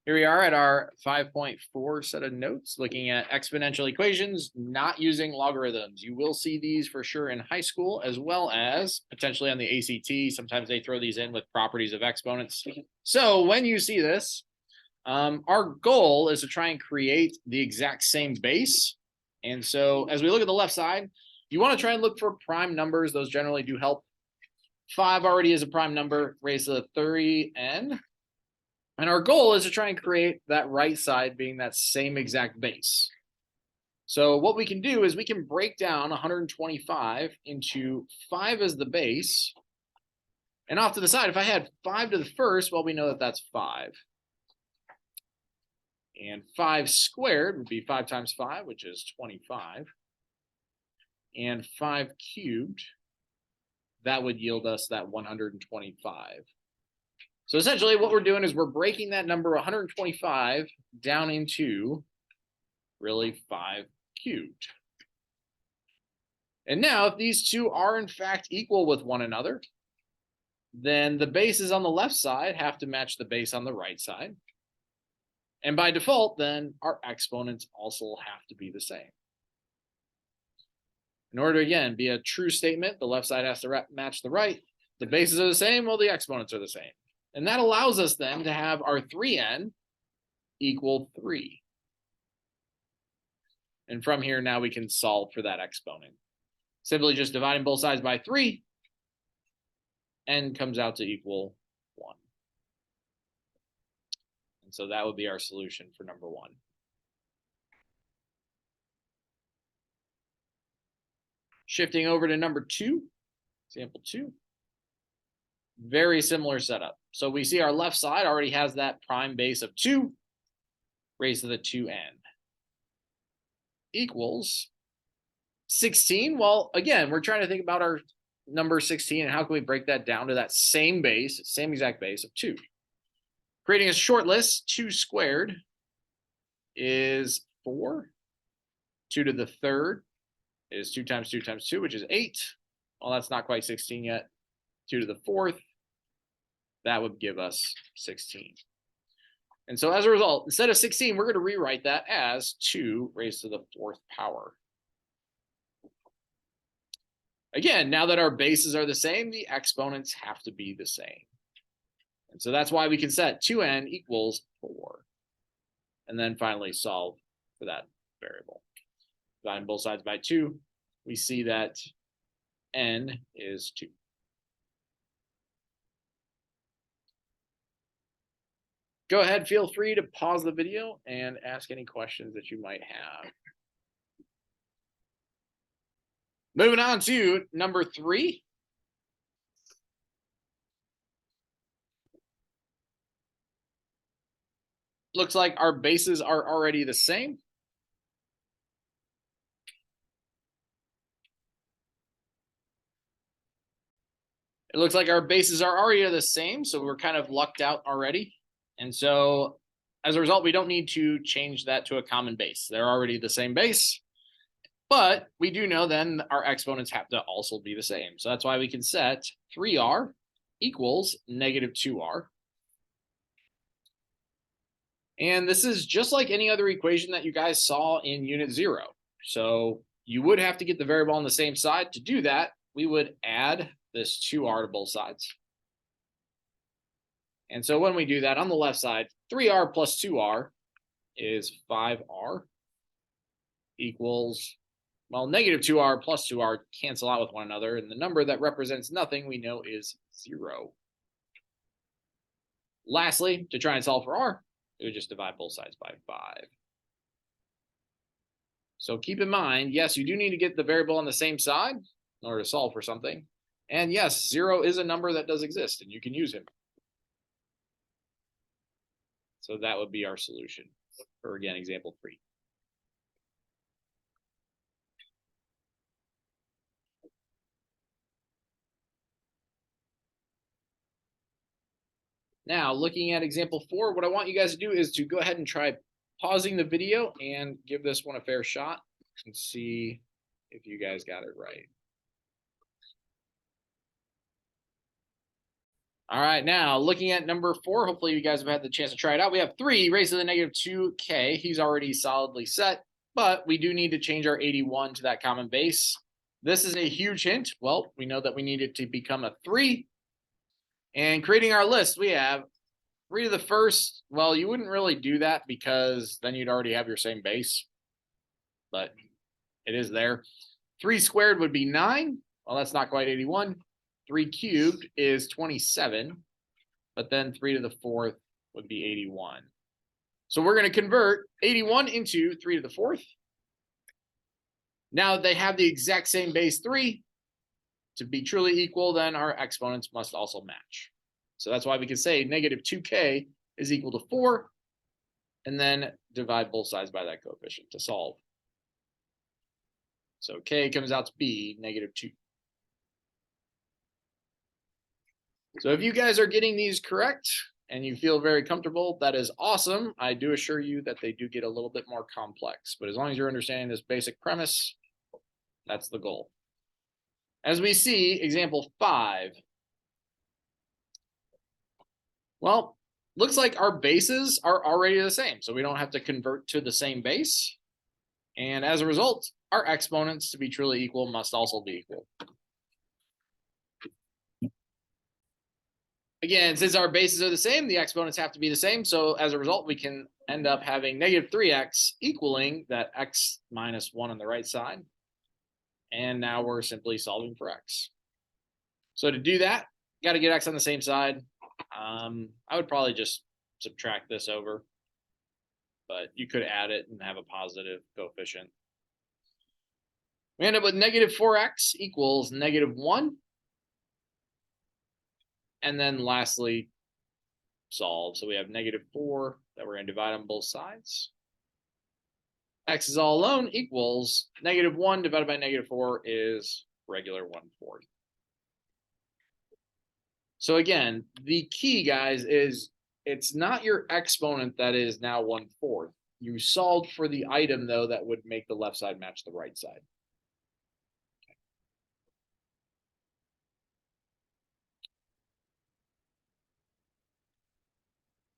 Here we are at our 5.4 set of notes looking at exponential equations not using logarithms. You will see these for sure in high school as well as potentially on the ACT. Sometimes they throw these in with properties of exponents. So when you see this, our goal is to try and create the exact same base. And so as we look at the left side, you want to try and look for prime numbers. Those generally do help. 5 already is a prime number raised to the 3n. And our goal is to try and create that right side being that same exact base. So what we can do is we can break down 125 into 5 as the base. And off to the side, if I had 5 to the first, well, we know that that's 5. And 5 squared would be 5 times 5, which is 25. And 5 cubed, that would yield us that 125. So essentially what we're doing is we're breaking that number 125 down into really 5 cubed. And now if these two are in fact equal with one another, then the bases on the left side have to match the base on the right side. And by default, then our exponents also have to be the same. In order to, again, be a true statement, the left side has to match the right. The bases are the same, well, the exponents are the same. And that allows us then to have our 3n equal 3. And from here, now we can solve for that exponent. Simply just dividing both sides by 3, n comes out to equal 1. And so that would be our solution for number 1. Shifting over to number 2, example 2. Very similar setup. So we see our left side already has that prime base of 2 raised to the 2n equals 16. Well, again, we're trying to think about our number 16 and how can we break that down to that same base, same exact base of 2. Creating a short list, 2 squared is 4. 2 to the third is 2 times 2 times 2, which is 8. Well, that's not quite 16 yet. 2 to the fourth, that would give us 16. And so as a result, instead of 16, we're going to rewrite that as 2 raised to the 4th power. Again, now that our bases are the same, the exponents have to be the same. And so that's why we can set 2n equals 4. And then finally solve for that variable. Dividing both sides by 2, we see that n is 2. Go ahead, feel free to pause the video and ask any questions that you might have. Moving on to number 3. Looks like our bases are already the same. It looks like our bases are already the same, so we're kind of lucked out already. And so as a result, we don't need to change that to a common base. They're already the same base. But we do know then our exponents have to also be the same. So that's why we can set 3r equals negative 2r. And this is just like any other equation that you guys saw in unit 0. So you would have to get the variable on the same side. To do that, we would add this 2r to both sides. And so when we do that on the left side, 3r plus 2r is 5r equals, well, negative 2r plus 2r cancel out with one another. And the number that represents nothing we know is 0. Lastly, to try and solve for r, we would just divide both sides by 5. So keep in mind, yes, you do need to get the variable on the same side in order to solve for something. And yes, 0 is a number that does exist and you can use it. So that would be our solution for, again, example 3. Now, looking at example 4, what I want you guys to do is to go ahead and try pausing the video and give this one a fair shot and see if you guys got it right. All right, now looking at number 4, hopefully you guys have had the chance to try it out. We have 3 raised to the negative 2k. He's already solidly set, but we do need to change our 81 to that common base. This is a huge hint. Well, we know that we need it to become a 3. And creating our list, we have 3 to the first. Well, you wouldn't really do that because then you'd already have your same base, but it is there. 3 squared would be 9. Well, that's not quite 81. 3 cubed is 27, but then 3 to the 4th would be 81. So we're going to convert 81 into 3 to the 4th. Now they have the exact same base 3. To be truly equal, then our exponents must also match. So that's why we can say negative 2k is equal to 4, and then divide both sides by that coefficient to solve. So k comes out to be negative 2. So if you guys are getting these correct and you feel very comfortable, that is awesome. I do assure you that they do get a little bit more complex, but as long as you're understanding this basic premise, that's the goal. As we see, example 5. Well, looks like our bases are already the same, so we don't have to convert to the same base. And as a result, our exponents, to be truly equal, must also be equal. Again, since our bases are the same, the exponents have to be the same. So as a result, we can end up having negative 3x equaling that x minus 1 on the right side. And now we're simply solving for x. So to do that, got to get x on the same side. I would probably just subtract this over, but you could add it and have a positive coefficient. We end up with negative 4x equals negative 1. And then lastly, solve. So we have negative 4 that we're going to divide on both sides. X is all alone equals negative 1 divided by negative 4 is regular 1/4. So again, the key, guys, is it's not your exponent that is now 1/4. You solved for the item, though, that would make the left side match the right side.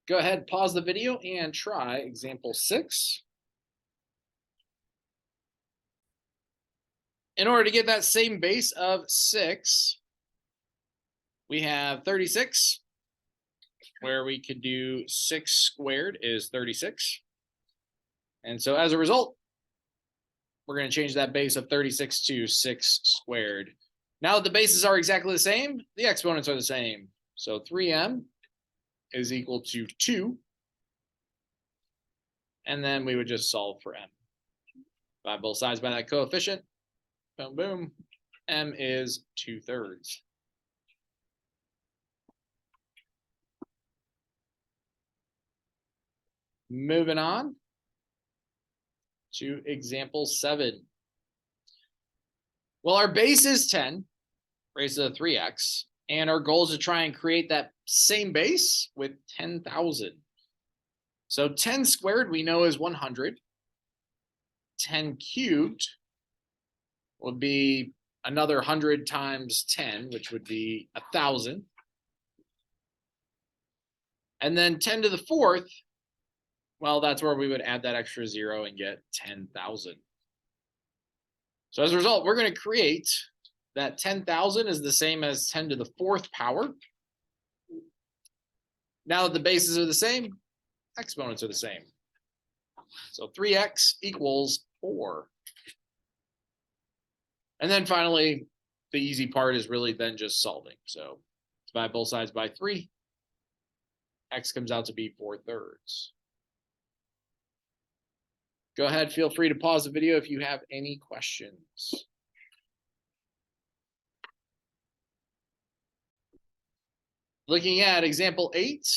Go ahead, pause the video and try example 6. In order to get that same base of 6, we have 36, where we could do 6 squared is 36. And so as a result, we're going to change that base of 36 to 6 squared. Now that the bases are exactly the same, the exponents are the same. So 3m is equal to 2. And then we would just solve for m. Divide both sides by that coefficient. Boom, boom. M is 2/3. Moving on to example 7. Well, our base is 10 raised to the 3x, and our goal is to try and create that same base with 10,000. So 10 squared we know is 100. 10 cubed would be another 100 times 10, which would be 1,000. And then 10 to the 4th, well, that's where we would add that extra 0 and get 10,000. So as a result, we're going to create that 10,000 is the same as 10 to the 4th power. Now that the bases are the same, exponents are the same. So 3x equals 4. And then finally, the easy part is really then just solving. So divide both sides by 3. X comes out to be 4/3. Go ahead, feel free to pause the video if you have any questions. Looking at example 8.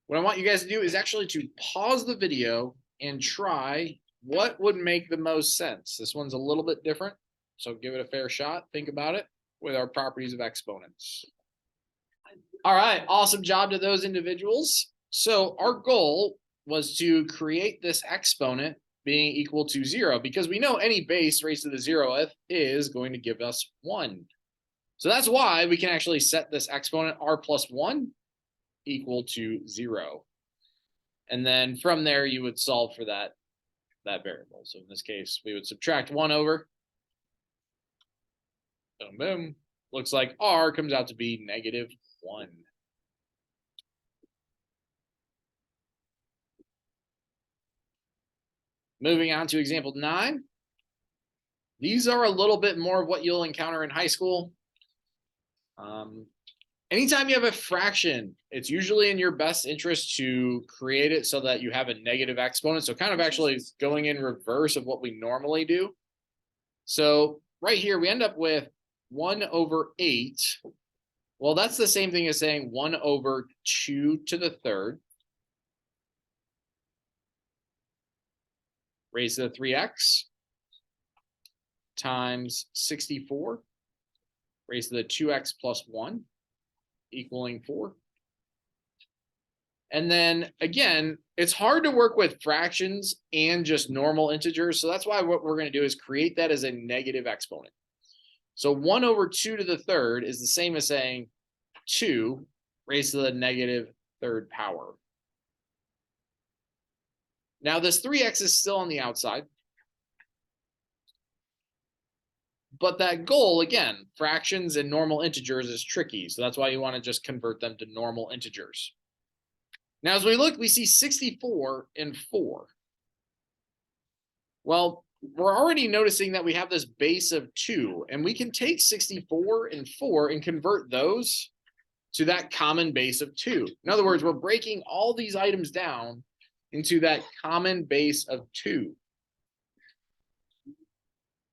What I want you guys to do is actually to pause the video and try what would make the most sense. This one's a little bit different, so give it a fair shot. Think about it with our properties of exponents. All right, awesome job to those individuals. So our goal was to create this exponent being equal to 0, because we know any base raised to the 0th is going to give us 1. So that's why we can actually set this exponent r plus 1 equal to 0. And then from there, you would solve for that variable. So in this case, we would subtract 1 over. Boom, boom. Looks like r comes out to be -1. Moving on to example 9. These are a little bit more of what you'll encounter in high school. Anytime you have a fraction, it's usually in your best interest to create it so that you have a negative exponent. So kind of actually going in reverse of what we normally do. So right here, we end up with 1 over 8. Well, that's the same thing as saying 1 over 2 to the third raised to the 3x times 64 raised to the 2x plus 1 equaling 4. And then again, it's hard to work with fractions and just normal integers. So that's why what we're going to do is create that as a negative exponent. So 1 over 2 to the third is the same as saying 2 raised to the negative third power. Now this 3x is still on the outside. But that goal, again, fractions and normal integers is tricky. So that's why you want to just convert them to normal integers. Now, as we look, we see 64 and 4. Well, we're already noticing that we have this base of 2, and we can take 64 and 4 and convert those to that common base of 2. In other words, we're breaking all these items down into that common base of 2.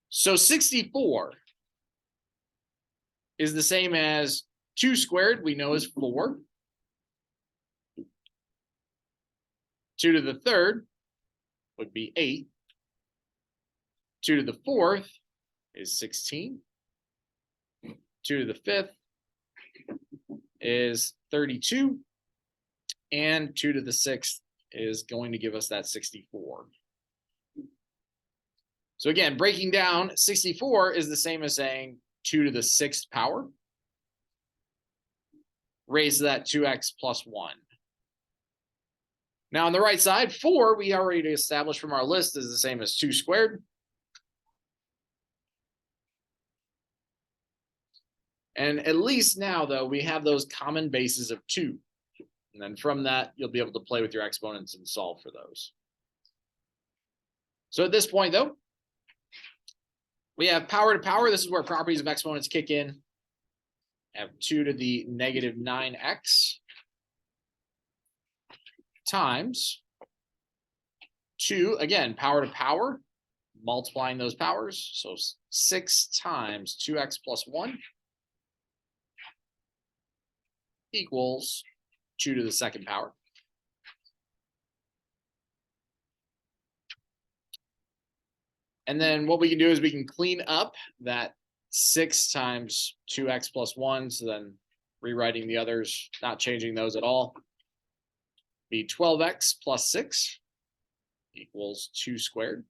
So 64 is the same as 2 squared, we know is 4. 2 to the third would be 8. 2 to the fourth is 16. 2 to the fifth is 32. And 2 to the sixth is going to give us that 64. So again, breaking down, 64 is the same as saying 2 to the sixth power raised to that 2x plus 1. Now on the right side, 4, we already established from our list, is the same as 2 squared. And at least now, though, we have those common bases of 2. And then from that, you'll be able to play with your exponents and solve for those. So at this point, though, we have power to power. This is where properties of exponents kick in. I have 2 to the negative 9x times 2, again, power to power, multiplying those powers. So 6 times 2x plus 1 equals 2 to the second power. And then what we can do is we can clean up that 6 times 2x plus 1. So then rewriting the others, not changing those at all. Be 12x plus 6 equals 2 squared.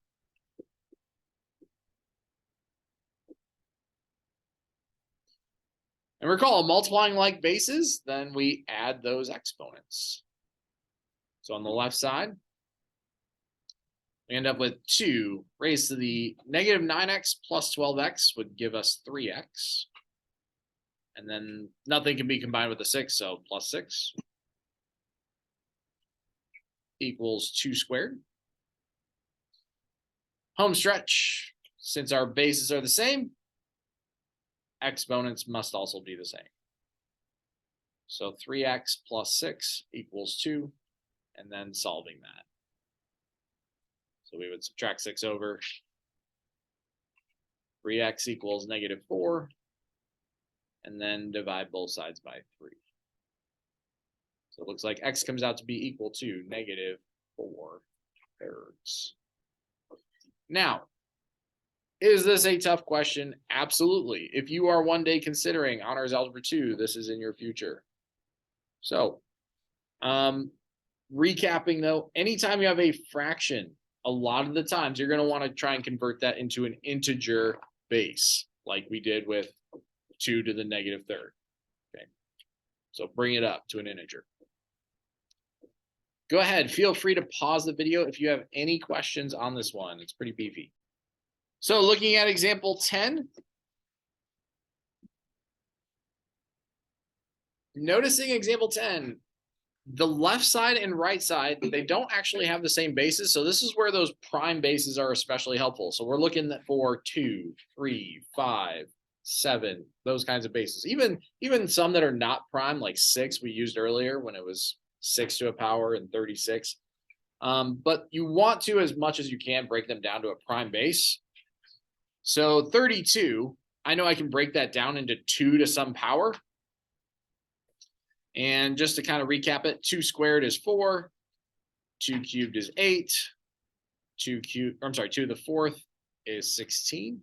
And recall, multiplying like bases, then we add those exponents. So on the left side, we end up with 2 raised to the negative 9x plus 12x would give us 3x. And then nothing can be combined with the 6, so plus 6 equals 2 squared. Home stretch, since our bases are the same, exponents must also be the same. So 3x plus 6 equals 2, and then solving that. So we would subtract 6 over. 3x equals negative 4, and then divide both sides by 3. So it looks like x comes out to be equal to negative 4 thirds. Now, is this a tough question? Absolutely. If you are one day considering Honors Algebra 2, this is in your future. So, recapping though, anytime you have a fraction, a lot of the times you're going to want to try and convert that into an integer base, like we did with 2 to the negative third. Okay, so bring it up to an integer. Go ahead, feel free to pause the video if you have any questions on this one. It's pretty beefy. So looking at example 10, noticing example 10, the left side and right side, they don't actually have the same bases. So this is where those prime bases are especially helpful. So we're looking for 2, 3, 5, 7, those kinds of bases. Even some that are not prime, like 6 we used earlier when it was 6 to a power and 36. But you want to, as much as you can, break them down to a prime base. So 32, I know I can break that down into 2 to some power. And just to kind of recap it, 2 squared is 4, 2 cubed is 8, 2 to the fourth is 16,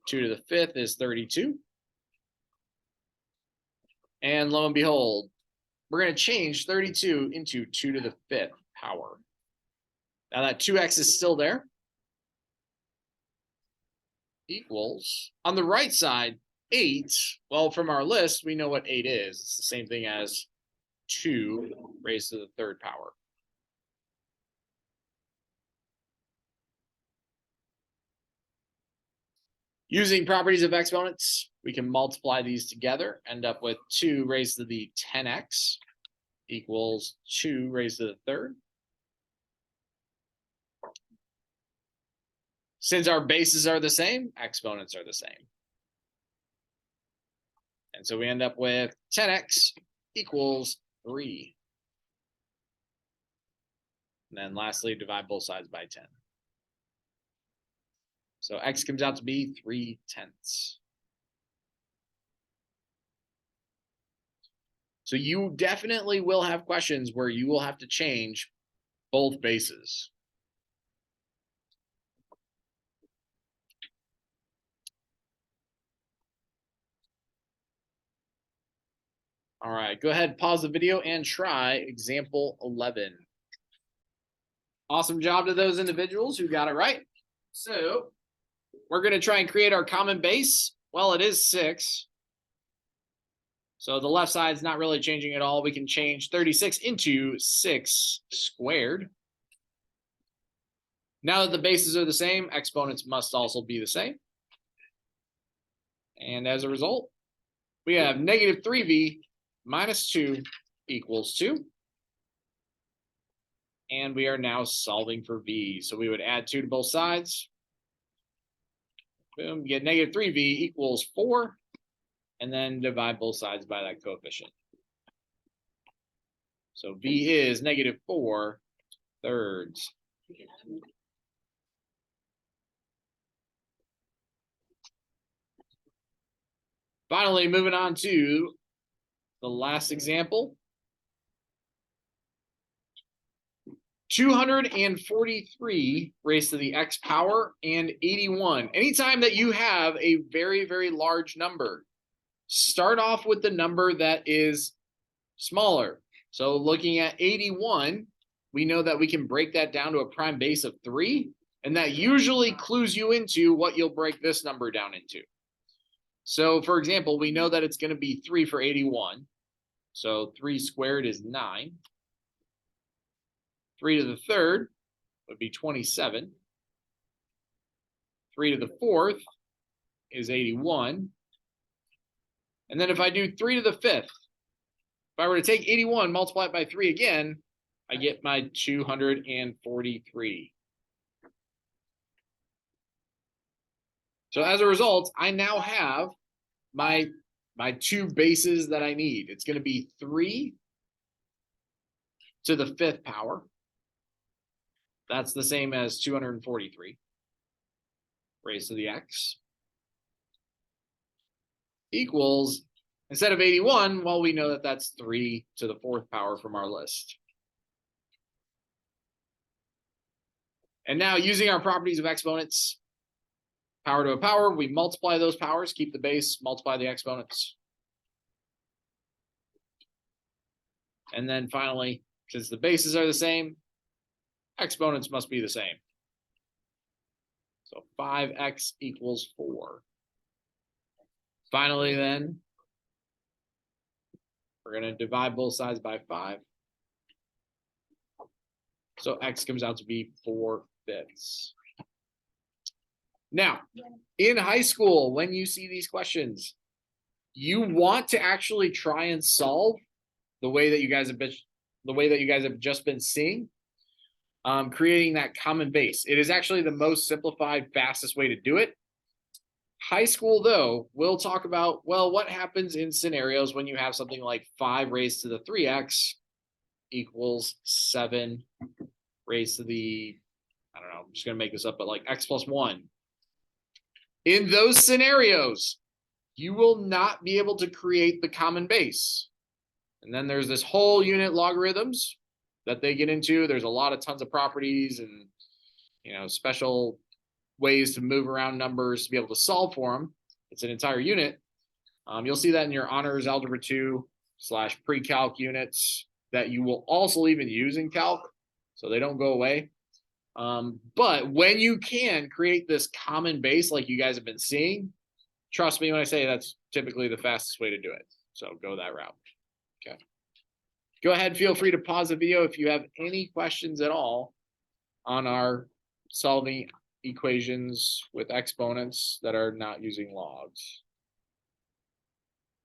2 to the fifth is 32. And lo and behold, we're going to change 32 into 2 to the fifth power. Now that 2x is still there, equals, on the right side, 8, well, from our list, we know what 8 is. It's the same thing as 2 raised to the third power. Using properties of exponents, we can multiply these together, end up with 2 raised to the 10x equals 2 raised to the third. Since our bases are the same, exponents are the same. And so we end up with 10x equals 3. And then lastly, divide both sides by 10. So x comes out to be 3/10. So you definitely will have questions where you will have to change both bases. All right, go ahead, pause the video and try example 11. Awesome job to those individuals who got it right. So we're going to try and create our common base. Well, it is 6. So the left side's not really changing at all. We can change 36 into 6 squared. Now that the bases are the same, exponents must also be the same. And as a result, we have negative 3v minus 2 equals 2. And we are now solving for v. So we would add 2 to both sides. Boom, get negative 3v equals 4. And then divide both sides by that coefficient. So v is negative 4/3. Finally, moving on to the last example. 243 raised to the x power and 81. Anytime that you have a very, very large number, start off with the number that is smaller. So looking at 81, we know that we can break that down to a prime base of 3, and that usually clues you into what you'll break this number down into. So for example, we know that it's going to be 3 for 81. So 3 squared is 9. 3 to the third would be 27. 3 to the fourth is 81. And then if I do 3 to the fifth, if I were to take 81, multiply it by 3 again, I get my 243. So as a result, I now have my 2 bases that I need. It's going to be 3 to the fifth power. That's the same as 243 raised to the x equals, instead of 81, well, we know that that's 3 to the fourth power from our list. And now using our properties of exponents, power to a power, we multiply those powers, keep the base, multiply the exponents. And then finally, since the bases are the same, exponents must be the same. So 5x equals 4. Finally, then, we're going to divide both sides by 5. So x comes out to be 4/5. Now, in high school, when you see these questions, you want to actually try and solve the way that you guys have just been seeing, creating that common base. It is actually the most simplified, fastest way to do it. High school, though, we'll talk about, well, what happens in scenarios when you have something like 5 raised to the 3x equals 7 raised to the, I don't know, I'm just going to make this up, but like x plus 1. In those scenarios, you will not be able to create the common base. And then there's this whole unit logarithms that they get into. There's a lot of tons of properties and, special ways to move around numbers to be able to solve for them. It's an entire unit. You'll see that in your honors algebra 2 / pre-calc units that you will also even use in calc. So they don't go away. But when you can create this common base like you guys have been seeing, trust me when I say that's typically the fastest way to do it. So go that route. Okay. Go ahead, feel free to pause the video if you have any questions at all on our solving equations with exponents that are not using logs.